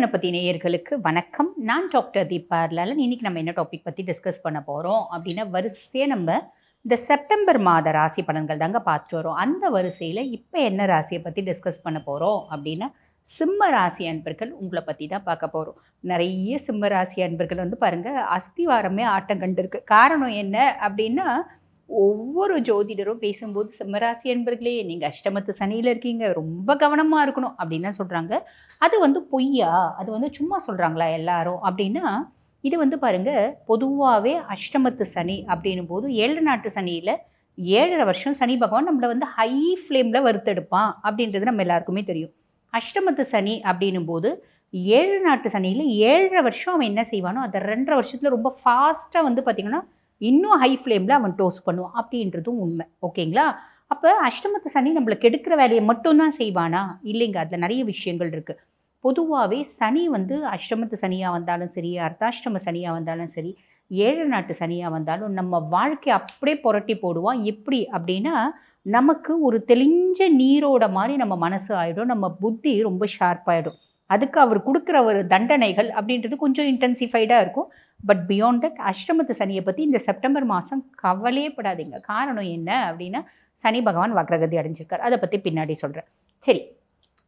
கணபதி நேயர்களுக்கு வணக்கம். நான் டாக்டர் தீபா லாலன். இன்னைக்கு நம்ம என்ன டாபிக் பற்றி டிஸ்கஸ் பண்ண போகிறோம் அப்படின்னா, வரிசையாக நம்ம இந்த செப்டம்பர் மாத ராசி பலன்கள் தாங்க பார்த்துட்டு வரோம். அந்த வரிசையில் இப்போ என்ன ராசியை பற்றி டிஸ்கஸ் பண்ண போகிறோம் அப்படின்னா, சிம்ம ராசி அன்பர்கள் உங்களை பற்றி தான் பார்க்க போகிறோம். நிறைய சிம்ம ராசி அன்பர்கள் வந்து பாருங்கள், அஸ்திவாரமே ஆட்டம் கண்டிருக்கு. காரணம் என்ன அப்படின்னா, ஒவ்வொரு ஜோதிடரும் பேசும்போது சிம்மராசி என்பர்களே நீங்கள் அஷ்டமத்து சனியில் இருக்கீங்க, ரொம்ப கவனமாக இருக்கணும் அப்படின்லாம் சொல்கிறாங்க. அது வந்து பொய்யா? அது வந்து சும்மா சொல்கிறாங்களா எல்லாரும் அப்படின்னா, இது வந்து பாருங்கள், பொதுவாகவே அஷ்டமத்து சனி அப்படின்னும் போது 7 நாட்டு சனியில் 7.5 வருஷம் சனி பகவான் நம்மளை வந்து ஹை ஃப்ளேமில் வறுத்தெடுப்பான் அப்படின்றது நம்ம எல்லாருக்குமே தெரியும். அஷ்டமத்து சனி அப்படின்னும் போது 7 நாட்டு சனியில் 7.5 வருஷம் அவன் என்ன செய்வானோ அதை 2.5 வருஷத்தில் ரொம்ப ஃபாஸ்ட்டாக வந்து பார்த்திங்கன்னா இன்னும் ஹை ஃப்ளேமில் அவன் டோஸ் பண்ணுவான் அப்படின்றதும் உண்மை. ஓகேங்களா? அப்போ அஷ்டமத்து சனி நம்மளை கெடுக்கிற வேலையை மட்டும்தான் செய்வானா? இல்லைங்க, அதில் நிறைய விஷயங்கள் இருக்குது. பொதுவாகவே சனி வந்து அஷ்டமத்து சனியாக வந்தாலும் சரி, அர்த்தாஷ்டம சனியாக வந்தாலும் சரி, 7 நாட்டு சனியாக வந்தாலும் நம்ம வாழ்க்கையை அப்படியே புரட்டி போடுவான். எப்படி அப்படின்னா, நமக்கு ஒரு தெளிஞ்ச நீரோட மாதிரி நம்ம மனசு ஆகிடும், நம்ம புத்தி ரொம்ப ஷார்ப்பாகிடும். அதுக்கு அவர் கொடுக்குற ஒரு தண்டனைகள் அப்படின்றது கொஞ்சம் இன்டென்சிஃபைடாக இருக்கும். பட் பியாண்ட் தட் அஷ்டமத்து சனியை பற்றி இந்த செப்டம்பர் மாதம் கவலையே படாதீங்க. காரணம் என்ன அப்படின்னா, சனி பகவான் வக்ரகதி அடைஞ்சிருக்கார். அதை பற்றி பின்னாடி சொல்கிறேன். சரி,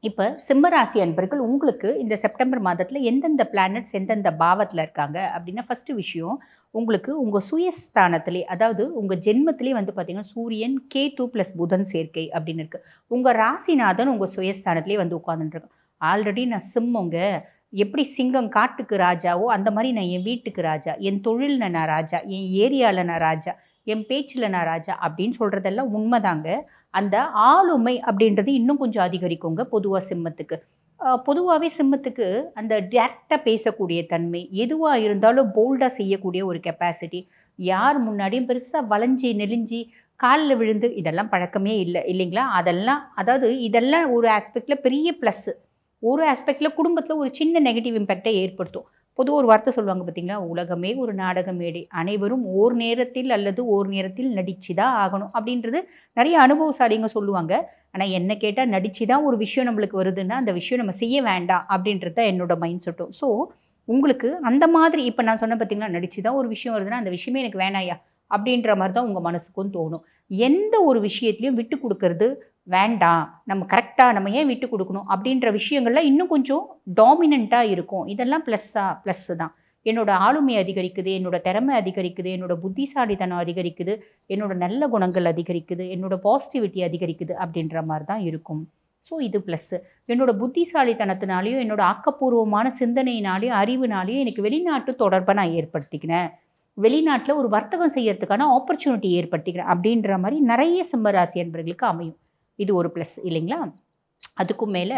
இப்போ சிம்மராசி அன்பர்கள் உங்களுக்கு இந்த செப்டம்பர் மாதத்தில் எந்தெந்த பிளானட்ஸ் எந்தெந்த பாவத்தில் இருக்காங்க அப்படின்னா, ஃபஸ்ட்டு விஷயம், உங்களுக்கு உங்கள் சுயஸ்தானத்திலே, அதாவது உங்கள் ஜென்மத்திலே வந்து பார்த்திங்கன்னா சூரியன் கேது ப்ளஸ் புதன் சேர்க்கை அப்படின்னு இருக்குது. உங்கள் ராசிநாதன் உங்கள் சுயஸ்தானத்திலே வந்து உட்காந்துட்டுருக்கு. ஆல்ரெடி நான் சிம்மங்க, எப்படி சிங்கம் காட்டுக்கு ராஜாவோ அந்த மாதிரி நான் என் வீட்டுக்கு ராஜா, என் தொழிலில் நான் ராஜா, என் ஏரியாவில் நான் ராஜா, என் பேச்சில் நான் ராஜா அப்படின்னு சொல்கிறதெல்லாம் உண்மைதாங்க. அந்த ஆளுமை அப்படின்றது இன்னும் கொஞ்சம் அதிகரிக்குங்க பொதுவாக சிம்மத்துக்கு. பொதுவாகவே சிம்மத்துக்கு அந்த டேரெக்டாக பேசக்கூடிய தன்மை, எதுவாக இருந்தாலும் போல்டாக செய்யக்கூடிய ஒரு கெப்பாசிட்டி, யார் முன்னாடியும் பெருசாக வளைஞ்சி நெளிஞ்சி காலில் விழுந்து இதெல்லாம் பழக்கமே இல்லை இல்லைங்களா? அதெல்லாம் அதாவது இதெல்லாம் ஒரு ஆஸ்பெக்டில் பெரிய ப்ளஸ்ஸு. ஒரு ஆஸ்பெக்டில் குடும்பத்தில் ஒரு சின்ன நெகட்டிவ் இம்பேக்டை ஏற்படுத்தும். பொதுவாக ஒரு வார்த்தை சொல்லுவாங்க பார்த்தீங்களா, உலகமே ஒரு நாடக மேடை, அனைவரும் ஓர் நேரத்தில் அல்லது ஓர் நேரத்தில் நடிச்சு தான் ஆகணும் அப்படின்றது நிறைய அனுபவசாலிங்க சொல்லுவாங்க. ஆனால் என்ன கேட்டால் நடிச்சு தான் ஒரு விஷயம் நம்மளுக்கு வருதுன்னா அந்த விஷயம் நம்ம செய்ய வேண்டாம் அப்படின்றது தான் என்னோட மைண்ட் செட்டும். ஸோ உங்களுக்கு அந்த மாதிரி இப்போ நான் சொன்ன பார்த்தீங்களா, நடிச்சு தான் ஒரு விஷயம் வருதுன்னா அந்த விஷயமே எனக்கு வேணாயா அப்படின்ற மாதிரி தான் உங்கள் மனசுக்கும் தோணும். எந்த ஒரு விஷயத்துலையும் விட்டு கொடுக்கறது வேண்டாம், நம்ம கரெக்டாக நம்ம ஏன் விட்டு கொடுக்கணும் அப்படின்ற விஷயங்கள்லாம் இன்னும் கொஞ்சம் டாமினண்ட்டாக இருக்கும். இதெல்லாம் ப்ளஸ்ஸு தான். என்னோட ஆளுமை அதிகரிக்குது, என்னோட திறமை அதிகரிக்குது, என்னோட புத்திசாலித்தனம் அதிகரிக்குது, என்னோட நல்ல குணங்கள் அதிகரிக்குது, என்னோட பாசிட்டிவிட்டி அதிகரிக்குது அப்படின்ற மாதிரி தான் இருக்கும். ஸோ இது ப்ளஸ்ஸு. என்னோட புத்திசாலித்தனத்தினாலேயும் என்னோட ஆக்கப்பூர்வமான சிந்தனையினாலேயும் அறிவுனாலேயும் எனக்கு வெளிநாட்டு தொடர்பை நான் ஏற்படுத்திக்கினேன், வெளிநாட்டில் ஒரு வர்த்தகம் செய்யறதுக்கான ஆப்பர்ச்சுனிட்டி ஏற்படுத்திக்கிறேன் அப்படின்ற மாதிரி நிறைய சிம்மராசி என்பவர்களுக்கு அமையும். இது ஒரு ப்ளஸ் இல்லைங்களா? அதுக்கும் மேலே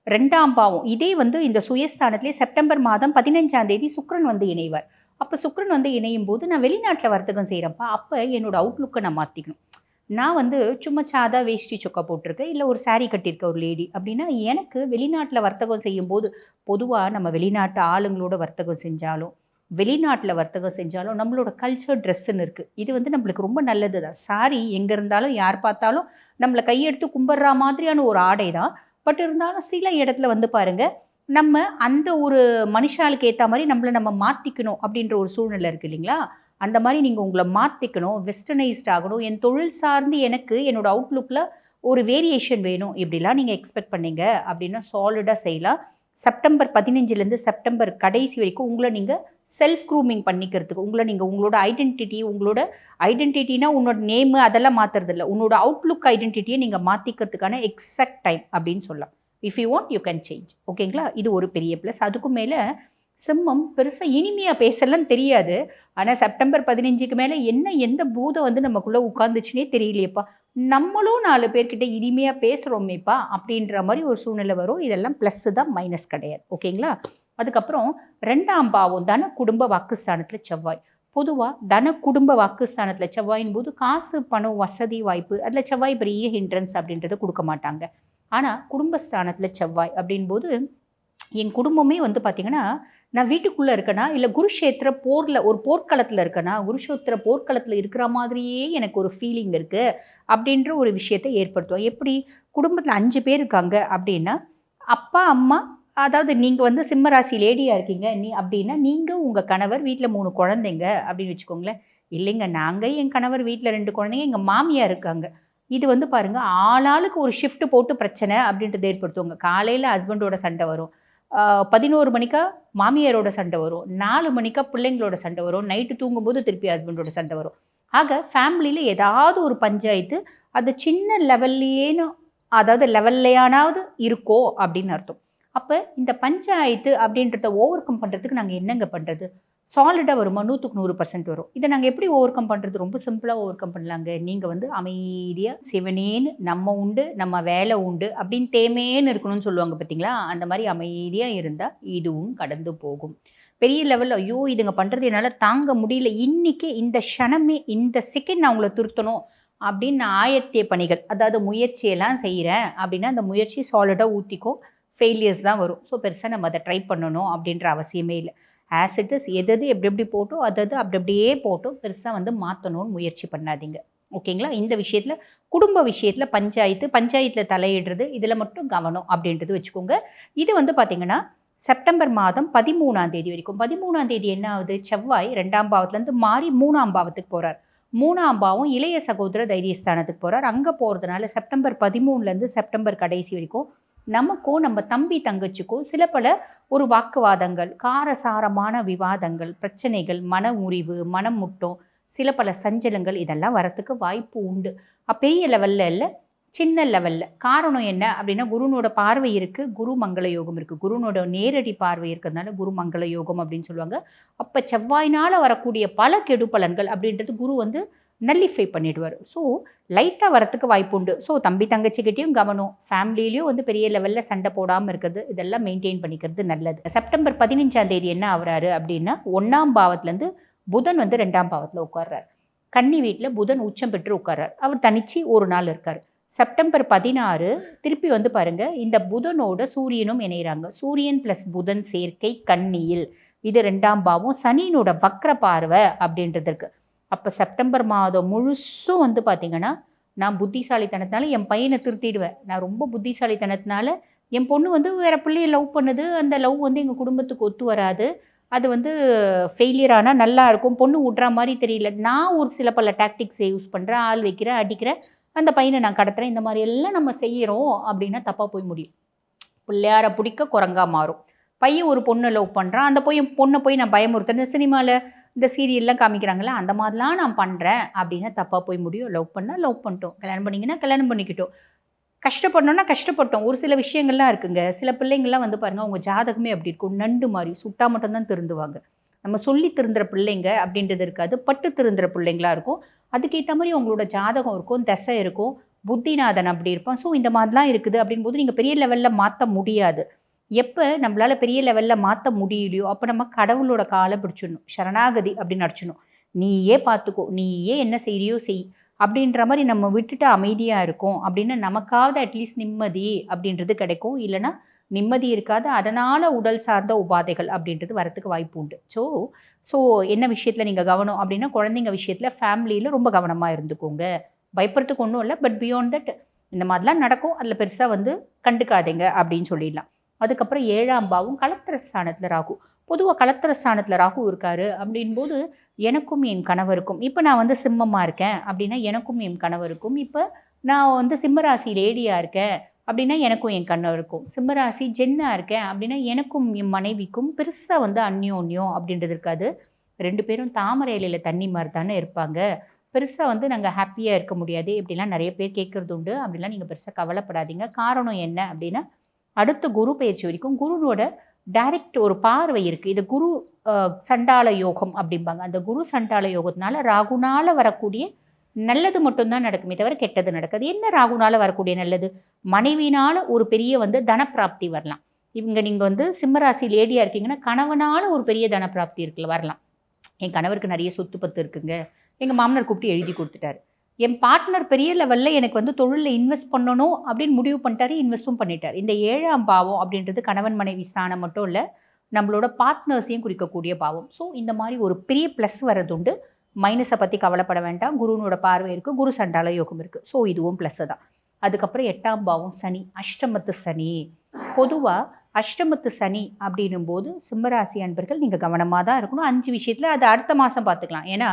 2ஆம் பாவம், இதே வந்து இந்த சுயஸ்தானத்திலே செப்டம்பர் மாதம் 15ஆம் தேதி சுக்கிரன் வந்து இணைவார். அப்போ சுக்கிரன் வந்து இணையும் போது நான் வெளிநாட்டில் வர்த்தகம் செய்கிறேன்ப்பா, அப்போ என்னோடய அவுட்லுக்கை நான் மாற்றிக்கணும். நான் வந்து சும்மா சாதா வேஷ்டி சொக்கா போட்டிருக்கேன், இல்லை ஒரு சாரீ கட்டியிருக்க ஒரு லேடி அப்படின்னா, எனக்கு வெளிநாட்டில் வர்த்தகம் செய்யும்போது, பொதுவாக நம்ம வெளிநாட்டு ஆளுங்களோட வர்த்தகம் செஞ்சாலும் வெளிநாட்டில் வர்த்தகம் செஞ்சாலும் நம்மளோட கல்ச்சர் ட்ரெஸ்ஸுன்னு இருக்குது. இது வந்து நம்மளுக்கு ரொம்ப நல்லது தான். சாரி எங்கே இருந்தாலும் யார் பார்த்தாலும் நம்மளை கையெடுத்து கும்பிட்ற மாதிரியான ஒரு ஆடை தான். பட் இருந்தாலும் சில இடத்துல வந்து பாருங்கள், நம்ம அந்த ஒரு மனுஷாளுக்கு ஏற்ற மாதிரி நம்மளை நம்ம மாற்றிக்கணும் அப்படின்ற ஒரு சூழ்நிலை இருக்குது இல்லைங்களா? அந்த மாதிரி நீங்கள் உங்களை மாற்றிக்கணும், வெஸ்டர்னைஸ்ட் ஆகணும், என் தொழில் சார்ந்து எனக்கு என்னோடய அவுட்லுக்கில் ஒரு வேரியேஷன் வேணும், இப்படிலாம் நீங்கள் எக்ஸ்பெக்ட் பண்ணீங்க அப்படின்னா சாலிடாக செய்யலாம். செப்டம்பர் 15லேருந்து செப்டம்பர் கடைசி வரைக்கும் உங்களை நீங்கள் செல்ஃப் க்ரூமிங் பண்ணிக்கிறதுக்கு, உங்களை நீங்கள் உங்களோட ஐடென்டிட்டினா உன்னோட நேமு அதெல்லாம் மாற்றுறதில்ல, உன்னோட அவுட்லுக் ஐடென்டிட்டியை நீங்கள் மாற்றிக்கிறதுக்கான எக்ஸாக்ட் டைம் அப்படின்னு சொல்லலாம். If you want you can change. ஓகேங்களா? இது ஒரு பெரிய ப்ளஸ். அதுக்கும் மேலே சிம்மம் பெருசாக இனிமையாக பேசலாம் தெரியாது. ஆனால் செப்டம்பர் 15க்கு மேலே எந்த பூதம் வந்து நமக்குள்ளே உட்காந்துச்சுனே தெரியலையேப்பா, நம்மளும் 4 பேர்கிட்ட இனிமையாக பேசுகிறோமேப்பா அப்படின்ற மாதிரி ஒரு சூழ்நிலை வரும். இதெல்லாம் ப்ளஸ்ஸு தான், மைனஸ் கிடையாது. ஓகேங்களா? அதுக்கப்புறம் 2ஆம் பாவம் தன குடும்ப வாக்குஸ்தானத்தில் செவ்வாய். பொதுவாக தன குடும்ப வாக்குஸ்தானத்தில் செவ்வாயின் போது காசு பணம் வசதி வாய்ப்பு அதில் செவ்வாய் பெரிய ஹிண்ட்ரன்ஸ் அப்படின்றத கொடுக்க மாட்டாங்க. ஆனால் குடும்பஸ்தானத்தில் செவ்வாய் அப்படின்போது என் குடும்பமே வந்து பார்த்திங்கன்னா, நான் வீட்டுக்குள்ளே இருக்கேனா இல்லை குருஷேத்திர போரில் ஒரு போர்க்களத்தில் இருக்கேனா, குருஷேத்திர போர்க்களத்தில் இருக்கிற மாதிரியே எனக்கு ஒரு ஃபீலிங் இருக்குது அப்படின்ற ஒரு விஷயத்தை ஏற்படுத்துவோம். எப்படி குடும்பத்தில் 5 பேர் இருக்காங்க அப்படின்னா, அப்பா அம்மா அதாவது நீங்கள் வந்து சிம்ம ராசி லேடியாக இருக்கீங்க அப்படின்னா நீங்கள் உங்கள் கணவர் வீட்டில் 3 குழந்தைங்க அப்படின்னு வச்சுக்கோங்களேன். இல்லைங்க, நாங்கள் என் கணவர் வீட்டில் 2 குழந்தைங்க, எங்கள் மாமியார் இருக்காங்க. இது வந்து பாருங்கள், ஆளாளுக்கு ஒரு ஷிஃப்ட் போட்டு பிரச்சனை அப்படின்றது ஏற்படுத்துவாங்க. காலையில் ஹஸ்பண்டோட சண்டை வரும், 11 மணிக்கா மாமியாரோட சண்டை வரும், 4 மணிக்கா பிள்ளைங்களோட சண்டை வரும், நைட்டு தூங்கும்போது திருப்பி ஹஸ்பண்டோட சண்டை வரும். ஆக ஃபேமிலியில் ஏதாவது ஒரு பஞ்சாயத்து அது சின்ன லெவல்லையேனும், அதாவது லெவல்லையானாவது இருக்கோ அப்படின்னு அர்த்தம். அப்போ இந்த பஞ்சாயத்து அப்படின்றத ஓவர் கம் பண்ணுறதுக்கு நாங்கள் என்னங்க பண்ணுறது? சாலிடாக வருமா? 100க்கு 100% வரும். இதை நாங்கள் எப்படி ஓவர் கம் பண்ணுறது? ரொம்ப சிம்பிளாக ஓவர் கம் பண்ணலாங்க. நீங்கள் வந்து அமைதியாக சிவனேன்னு நம்ம உண்டு, நம்ம வேலை உண்டு அப்படின்னு தேமேன்னு இருக்கணும்னு சொல்லுவாங்க பார்த்தீங்களா? அந்த மாதிரி அமைதியாக இருந்தால் இதுவும் கடந்து போகும். பெரிய லெவலில் ஐயோ இதுங்க பண்ணுறது என்னால் தாங்க முடியல, இன்றைக்கி இந்த க்ஷணமே இந்த செகண்ட் நான் உங்களை திருத்தணும் அப்படின்னு நான் ஆயத்திய பணிகள், அதாவது முயற்சியெல்லாம் செய்கிறேன் அப்படின்னா அந்த முயற்சி சாலிடாக ஊற்றிக்கோ. ஃபெயிலியர்ஸ் தான் வரும். ஸோ பெருசாக நம்ம அதை ட்ரை பண்ணணும் அப்படின்ற அவசியமே இல்லை. ஆஸ் இட் இஸ் எது எப்படி எப்படி போட்டோ அது அப்படியே போட்டோ பெருசாக வந்து மாற்றணும்னு முயற்சி பண்ணாதீங்க. ஓகேங்களா? இந்த விஷயத்தில், குடும்ப விஷயத்தில் பஞ்சாயத்தில் தலையிடுறது இதில் மட்டும் கவனம் அப்படின்றது வச்சுக்கோங்க. இது வந்து பார்த்திங்கன்னா செப்டம்பர் மாதம் 13ஆம் தேதி வரைக்கும். 13ஆம் தேதி என்ன ஆகுது? செவ்வாய் 2ஆம் பாவத்துலேருந்து மாறி 3ஆம் பாவத்துக்கு போகிறார். 3ஆம் பாவம் இளைய சகோதர தைரியஸ்தானத்துக்கு போகிறார். அங்கே போகிறதுனால செப்டம்பர் 13லேருந்து செப்டம்பர் கடைசி வரைக்கும் நமக்கும் நம்ம தம்பி தங்கச்சிக்கும் சில பல ஒரு வாக்குவாதங்கள், காரசாரமான விவாதங்கள், பிரச்சனைகள், மன முறிவு, மனம் முட்டம், சில பல சஞ்சலங்கள் இதெல்லாம் வரத்துக்கு வாய்ப்பு உண்டு. பெரிய லெவலில் இல்லை, சின்ன லெவலில். காரணம் என்ன அப்படின்னா குருனோட பார்வை இருக்குது, குரு மங்கள யோகம் இருக்குது. குருனோட நேரடி பார்வை இருக்கிறதுனால குரு மங்கள யோகம் அப்படின்னு சொல்லுவாங்க. அப்போ செவ்வாயினால் வரக்கூடிய பல கெடு பலன்கள் அப்படின்றது குரு வந்து நல்லிஃபை பண்ணிடுவார். ஸோ லைட்டாக வரத்துக்கு வாய்ப்பு உண்டு. ஸோ தம்பி தங்கச்சிக்கிட்டையும் கவனம், ஃபேமிலியிலையும் வந்து பெரிய லெவலில் சண்டை போடாமல் இருக்கிறது, இதெல்லாம் மெயின்டைன் பண்ணிக்கிறது நல்லது. செப்டம்பர் 15ஆம் தேதி என்ன ஆகுறாரு அப்படின்னா 1ஆம் பாவத்துலேருந்து புதன் வந்து 2ஆம் பாவத்தில் உட்கார்றார். கன்னி வீட்டில் புதன் உச்சம் பெற்று உட்கார்றார். அவர் தனிச்சு ஒரு நாள் இருக்கார். செப்டம்பர் 16 திருப்பி வந்து பாருங்கள், இந்த புதனோட சூரியனும் இணைகிறாங்க. சூரியன் ப்ளஸ் புதன் சேர்க்கை கன்னியில். இது 2ஆம் பாவம். சனியினோட வக்ர பார்வை அப்படின்றது இருக்குது. அப்போ செப்டம்பர் மாதம் முழுசும் வந்து பார்த்திங்கன்னா நான் புத்திசாலித்தனத்தினால என் பையனை திருத்திடுவேன். நான் ரொம்ப புத்திசாலித்தனத்தினால என் பொண்ணு வந்து வேறு பிள்ளையை லவ் பண்ணுது, அந்த லவ் வந்து எங்கள் குடும்பத்துக்கு ஒத்து வராது, அது வந்து ஃபெயிலியர் ஆனால் நல்லா இருக்கும், பொண்ணு விட்ற மாதிரி தெரியல, நான் ஒரு சில பல டாக்டிக்ஸை யூஸ் பண்ணுறேன், ஆள் வைக்கிறேன், அடிக்கிறேன், அந்த பையனை நான் கடத்துறேன், இந்த மாதிரி எல்லாம் நம்ம செய்கிறோம் அப்படின்னா தப்பாக போய் முடியும். பிள்ளையாரை பிடிக்க குரங்கா மாறும். பையன் ஒரு பொண்ணை லவ் பண்ணுறான், அந்த பொண்ணை போய் நான் பயமுறுத்துறேன். சினிமாவில் இந்த சீரியல்லாம் காமிக்கிறாங்களா, அந்த மாதிரிலாம் நான் பண்ணுறேன் அப்படின்னா தப்பாக போய் முடியும். லவ் பண்ணால் லவ் பண்ணிட்டோம், கல்யாணம் பண்ணிங்கன்னா கல்யாணம் பண்ணிக்கிட்டோம், கஷ்டப்படணுன்னா கஷ்டப்பட்டோம். ஒரு சில விஷயங்கள்லாம் இருக்குங்க. சில பிள்ளைங்கள்லாம் வந்து பாருங்கள், அவங்க ஜாதகமே அப்படி இருக்கும், நண்டு மாதிரி சுட்டா மட்டும்தான் திருந்துவாங்க. நம்ம சொல்லி திருந்துற பிள்ளைங்க அப்படின்றது இருக்காது, பட்டு திருந்துற பிள்ளைங்களா இருக்கும். அதுக்கேற்ற மாதிரி அவங்களோட ஜாதகம் இருக்கும், தசை இருக்கும், புத்திநாதன் அப்படி இருப்பான். ஸோ இந்த மாதிரிலாம் இருக்குது அப்படின்போது நீங்கள் பெரிய லெவலில் மாற்ற முடியாது. எப்போ நம்மளால் பெரிய லெவலில் மாற்ற முடியலையோ அப்போ நம்ம கடவுளோட காலை பிடிச்சிடணும், சரணாகதி அப்படின்னு நடிச்சிடணும். நீயே பார்த்துக்கோ, நீயே என்ன செய்யறியோ செய் அப்படின்ற மாதிரி நம்ம விட்டுட்டு அமைதியாக இருக்கோம் அப்படின்னா நமக்காவது அட்லீஸ்ட் நிம்மதி அப்படின்றது கிடைக்கும். இல்லைனா நிம்மதி இருக்காது, அதனால் உடல் சார்ந்த உபாதைகள் அப்படின்றது வரத்துக்கு வாய்ப்பு உண்டு. ஸோ என்ன விஷயத்தில் நீங்கள் கவனம் அப்படின்னா குழந்தைங்க விஷயத்தில் ஃபேமிலியில் ரொம்ப கவனமாக இருந்துக்கோங்க. பயப்படுறதுக்கு ஒன்றும் இல்லை, பட் பியாண்ட் தட் இந்த மாதிரிலாம் நடக்கும், அதில் பெருசாக வந்து கண்டுக்காதீங்க அப்படின்னு சொல்லிடலாம். அதுக்கப்புறம் 7ஆம் பாவம் கலத்திர ஸ்தானத்தில் ராகு. பொதுவாக கலத்திர ஸ்தானத்தில் ராகு இருக்காரு அப்படின்போது எனக்கும் என் கணவருக்கும், இப்போ நான் வந்து சிம்மமாக இருக்கேன் அப்படின்னா எனக்கும் என் கணவருக்கும், இப்போ நான் வந்து சிம்மராசி லேடியாக இருக்கேன் அப்படின்னா எனக்கும் என் கணவருக்கும், சிம்மராசி ஜென்னாக இருக்கேன் அப்படின்னா எனக்கும் என் மனைவிக்கும் பெருசாக வந்து அந்யோன்யம் அப்படின்றது இருக்காது. 2 பேரும் தாமரை இலையில் தண்ணி மாதிரி தானே இருப்பாங்க, பெருசாக வந்து நாங்கள் ஹாப்பியாக இருக்க முடியாது இப்படிலாம் நிறைய பேர் கேட்குறது உண்டு. அப்படிலாம் நீங்கள் பெருசாக கவலைப்படாதீங்க. காரணம் என்ன அப்படின்னா அடுத்த குரு பயிற்சி வரைக்கும் குருவோட டைரக்ட் ஒரு பார்வை இருக்குது. இது குரு சண்டால யோகம் அப்படிம்பாங்க. அந்த குரு சண்டால யோகத்தினால ராகுனால வரக்கூடிய நல்லது மட்டும்தான் நடக்குமே தவிர கெட்டது நடக்காது. என்ன ராகுனால வரக்கூடிய நல்லது? மனைவினால் ஒரு பெரிய வந்து தனப்பிராப்தி வரலாம். இவங்க நீங்கள் வந்து சிம்மராசி லேடியாக இருக்கீங்கன்னா கணவனால் ஒரு பெரிய தனப்பிராப்தி இருக்குல்ல வரலாம். என் கணவருக்கு நிறைய சொத்து பத்து இருக்குங்க, எங்கள் மாமனார் கூப்பிட்டு எழுதி கொடுத்துட்டாரு, என் பார்ட்னர் பெரிய லெவலில் எனக்கு வந்து தொழிலில் இன்வெஸ்ட் பண்ணணும் அப்படின்னு முடிவு பண்ணிட்டாரு, இன்வெஸ்ட்டும் பண்ணிட்டார். இந்த 7ஆம் பாவம் அப்படின்றது கணவன் மனைவி ஸ்தானம் மட்டும் இல்லை, நம்மளோட பார்ட்னர்ஸையும் குறிக்கக்கூடிய பாவம். ஸோ இந்த மாதிரி ஒரு பெரிய ப்ளஸ் வரது உண்டு. மைனஸை பற்றி கவலைப்பட வேண்டாம். குருனோட பார்வை இருக்குது, குரு சண்டால யோகம் இருக்குது. ஸோ இதுவும் ப்ளஸ்ஸு தான். அதுக்கப்புறம் 8ஆம் பாவம் சனி, அஷ்டமத்து சனி. பொதுவாக அஷ்டமத்து சனி அப்படின்னும் போது சிம்மராசி அன்பர்கள் நீங்கள் கவனமாக தான் இருக்கணும். 5 விஷயத்தில் அது அடுத்த மாதம் பார்த்துக்கலாம். ஏன்னா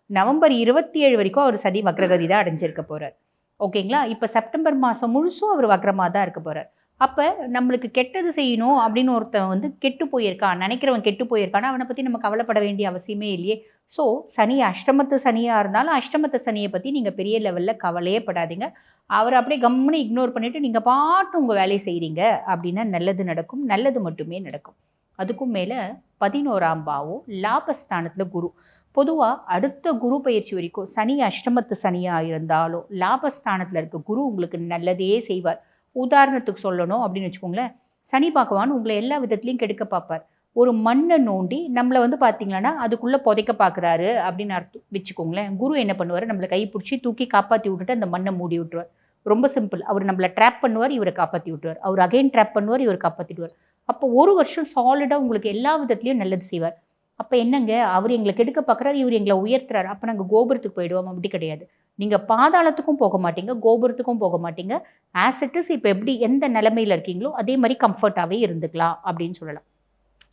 நவம்பர் 27 வரைக்கும் அவர் சனி வக்ரகதி தான் அடைஞ்சிருக்க போகிறார். ஓகேங்களா? இப்போ செப்டம்பர் மாதம் முழுசும் அவர் வக்ரமாக தான் இருக்க போகிறார். அப்போ நம்மளுக்கு கெட்டது செய்யணும் அப்படின்னு ஒருத்தன் வந்து கெட்டு போயிருக்கான், நினைக்கிறவன் கெட்டு போயிருக்கான்னா அவனை பற்றி நம்ம கவலைப்பட வேண்டிய அவசியமே இல்லையே. ஸோ சனி அஷ்டமத்து சனியாக இருந்தாலும் அஷ்டமத்து சனியை பற்றி நீங்கள் பெரிய லெவலில் கவலையே படாதீங்க. அவரை அப்படியே கம்முன்னு இக்னோர் பண்ணிவிட்டு நீங்கள் பாட்டு உங்கள் வேலையை செய்கிறீங்க அப்படின்னா நல்லது நடக்கும், நல்லது மட்டுமே நடக்கும். அதுக்கும் மேலே 11ஆம் பாவம் லாபஸ்தானத்தில் குரு. பொதுவாக அடுத்த குரு பயிற்சி வரைக்கும் சனி அஷ்டமத்து சனியாக இருந்தாலும் லாபஸ்தானத்தில் இருக்க குரு உங்களுக்கு நல்லதே செய்வார். உதாரணத்துக்கு சொல்லணும் அப்படின்னு வச்சுக்கோங்களேன், சனி பகவான் உங்களை எல்லா விதத்துலையும் கெடுக்க பார்ப்பார். ஒரு மண்ணை நோண்டி நம்மளை வந்து பார்த்தீங்கன்னா அதுக்குள்ளே புதைக்க பார்க்குறாரு அப்படின்னு அர்த்தம் வச்சுக்கோங்களேன். குரு என்ன பண்ணுவார், நம்மளை கை பிடிச்சி தூக்கி காப்பாற்றி விட்டுட்டு அந்த மண்ணை மூடி விட்டுருவார். ரொம்ப சிம்பிள். அவர் நம்மளை ட்ராப் பண்ணுவார், இவரை காப்பாற்றி விட்டுருவார். அவர் அகைன் ட்ராப் பண்ணுவார், இவர் காப்பாற்றிடுவார். அப்போ ஒரு வருஷம் சாலிடாக உங்களுக்கு எல்லா விதத்துலையும் நல்லது செய்வார். அப்போ என்னங்க, அவர் எங்களை கெடுக்க பார்க்குறாரு, இவர் எங்களை உயர்த்துறாரு, அப்போ நாங்கள் கோபுரத்துக்கு போயிடுவோம். அப்படி கிடையாது. நீங்கள் பாதாளத்துக்கும் போக மாட்டீங்க, கோபுரத்துக்கும் போக மாட்டீங்க. ஆஸ் இட் இஸ் இப்போ எப்படி எந்த நிலைமையில் இருக்கீங்களோ அதே மாதிரி கம்ஃபர்ட்டாகவே இருந்துக்கலாம் அப்படின்னு சொல்லலாம்.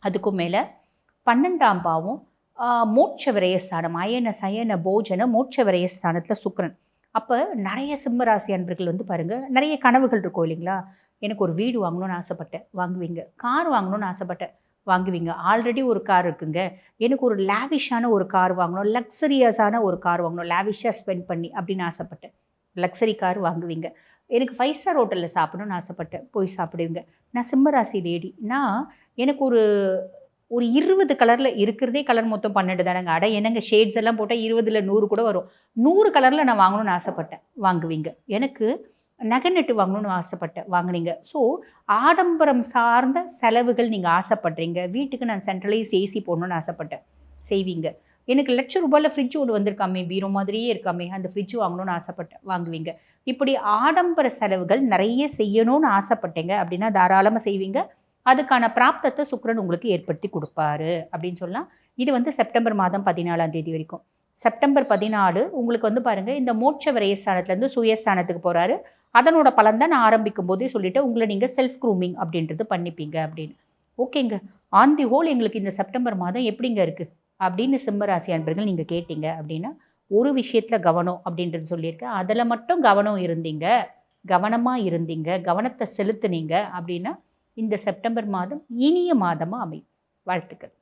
அதுக்கும் மேலே 12ஆம் பாவம் மோட்ச விரயஸ்தானம், அயன சயன போஜன மோட்ச விரயஸ்தானத்தில் சுக்கிரன். அப்போ நிறைய சிம்மராசி அன்பர்கள் வந்து பாருங்கள், நிறைய கனவுகள் இருக்கும் இல்லைங்களா. எனக்கு ஒரு வீடு வாங்கணும்னு ஆசைப்பட்டேன், வாங்குவீங்க. கார் வாங்கணும்னு ஆசைப்பட்டேன், வாங்குவீங்க. ஆல்ரெடி ஒரு கார் இருக்குங்க, எனக்கு ஒரு லேவிஷான ஒரு கார் வாங்கணும், லக்ஸரியஸான ஒரு கார் வாங்கணும், லேவிஷாக ஸ்பெண்ட் பண்ணி அப்படின்னு ஆசைப்பட்டேன், லக்ஸரி கார் வாங்குவீங்க. எனக்கு 5 ஸ்டார் ஹோட்டலில் சாப்பிடணும்னு ஆசைப்பட்டேன், போய் சாப்பிடுவீங்க. நான் சிம்மராசி லேடி, நான் எனக்கு ஒரு 20 கலரில் இருக்கிறதே கலர் மொத்தம் 12 தானேங்க. அட என்னங்க ஷேட்ஸ் எல்லாம் போட்டால் 20ல் 100 கூட வரும். 100 கலரில் நான் வாங்கணும்னு ஆசைப்பட்டேன், வாங்குவீங்க. எனக்கு நகை நட்டு வாங்கணும்னு ஆசைப்பட்டேன், வாங்கினீங்க. ஸோ ஆடம்பரம் சார்ந்த செலவுகள் நீங்கள் ஆசைப்படுறீங்க. வீட்டுக்கு நான் சென்ட்ரலைஸ் ஏசி போடணும்னு ஆசைப்பட்டேன், செய்வீங்க. எனக்கு ₹1,00,000 ஃப்ரிட்ஜ் ஒன்று வந்திருக்காமே, பீரோ மாதிரியே இருக்காமே, அந்த ஃப்ரிட்ஜ் வாங்கணும்னு ஆசைப்பட்டேன், வாங்குவீங்க. இப்படி ஆடம்பர செலவுகள் நிறைய செய்யணும்னு ஆசைப்பட்டீங்க அப்படின்னா தாராளமாக செய்வீங்க. அதுக்கான பிராப்தத்தை சுக்கிரன் உங்களுக்கு ஏற்படுத்தி கொடுப்பாரு அப்படின்னு சொல்லலாம். இது வந்து செப்டம்பர் மாதம் 14ஆம் தேதி வரைக்கும். செப்டம்பர் 14 உங்களுக்கு வந்து பாருங்கள், இந்த மோட்ச விரயஸ்தானத்துலேருந்து சுயஸ்தானத்துக்கு போகிறாரு. அதனோட பலன் தான் நான் ஆரம்பிக்கும் போதே சொல்லிவிட்டு உங்களை நீங்கள் செல்ஃப் க்ரூமிங் அப்படின்றது பண்ணிப்பீங்க அப்படின்னு. ஓகேங்க, ஆன் தி ஹோல் எங்களுக்கு இந்த செப்டம்பர் மாதம் எப்படிங்க இருக்குது அப்படின்னு சிம்மராசி அன்பர்கள் நீங்கள் கேட்டீங்க அப்படின்னா, ஒரு விஷயத்தில் கவனம் அப்படின்றது சொல்லியிருக்கேன். அதில் மட்டும் கவனம் இருந்தீங்க, கவனமாக இருந்தீங்க, கவனத்தை செலுத்துனீங்க அப்படின்னா இந்த செப்டம்பர் மாதம் இனிய மாதமாக அமையும். வாழ்த்துக்கள்.